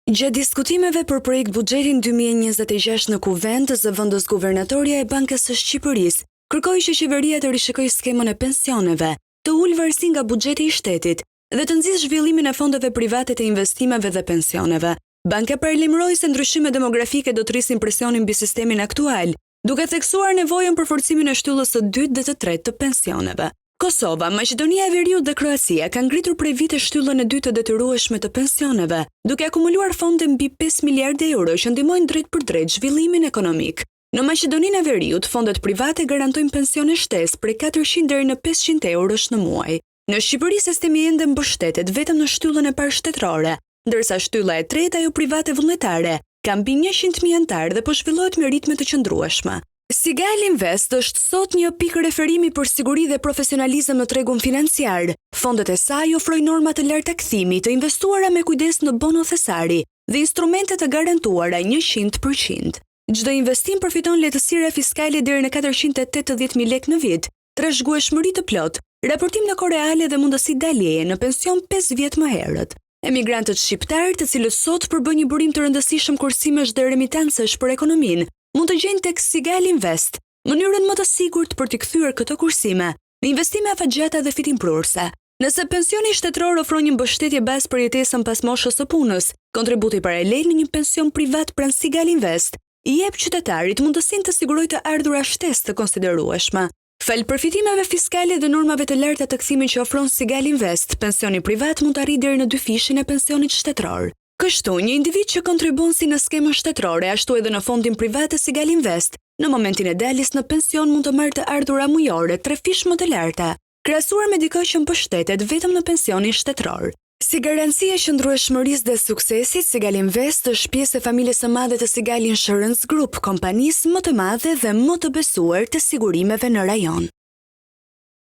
Gjatë diskutimeve për projekt buxhetin 2026 në Kuvend, zëvendës guvernatorja e Bankës së Shqipërisë kërkoi që qeveria të rishikojë skemën e pensioneve, të ulë varësi nga buxheti i shtetit dhe të nxjisë zhvillimin e fondeve private të investimeve dhe pensioneve. Banka paralajmëroi se ndryshimet demografike do të rrisin presionin mbi sistemin aktual, duke theksuar nevojën për forcimin e shtyllës së dytë dhe të tretë të pensioneve. Kosova, Maqedonia e Veriut dhe Kroacia kanë ngritur prej vitesh shtyllën e dytë të detyrueshme të pensioneve, duke akumuluar fonde mbi 5 miliardë euro që ndihmojnë drejt për drejt zhvillimin ekonomik. Në Maqedoninë e Veriut, fondet private garantojnë pensione shtesë prej 400 deri në 500 eurosh në muaj. Në Shqipëri sistemi ende mbështetet vetëm në shtyllën e parë shtetërore, ndërsa shtylla e tretë, ajo private vullnetare, ka mbi 100.000 anëtar dhe po zhvillohet me ritme të qëndrueshme. Sigal Invest është sot një pikë referimi për siguri dhe profesionalizëm në tregun financiar. Fondet e saj ofrojnë norma të larta kthimi, të investuara me kujdes në bono thesari dhe instrumente të garantuara 100%. Çdo investim përfiton lehtësira fiskale deri në 480.000 lekë në vit, trashëgueshmëri të plot, raportim në kohë reale dhe mundësi daljeje në pension 5 vjet më herët. Emigrantët shqiptar, të cilët sot përbën një burim të rëndësishëm kursimesh dhe remitancesh për ekonominë, mund të gjejnë tek Sigal Invest mënyrën më të sigurt për të kthyer këto kursime në investime afatgjata dhe fitimprurse. Nëse pensioni shtetëror ofron një mbështetje bazë për jetesën pas moshës së punës, kontributi paralel në një pension privat pranë Sigal Invest i jep qytetarit mundësinë të sigurojë të ardhura shtesë të konsiderueshme. Fal përfitimeve fiskale dhe normave të larta të kthimit që ofron Sigal Invest, pensioni privat mund të arrijë deri në 2 fishin e pensionit shtetëror. Kështu, një individ që kontribon si në skemën shtetërore, ashtu edhe në fondin privat të Sigal Invest, në momentin e daljes në pension mund të marrë të ardhura mujore 3 fish më të larta, krahasuar me dikë që mbështetet vetëm në pensionin shtetëror. Si garancia e qëndrueshmërisë dhe suksesit, Sigal Invest është pjesë e familjes së madhe të Sigal Insurance Group, kompanisë më të madhe dhe më të besuar të sigurimeve në rajon.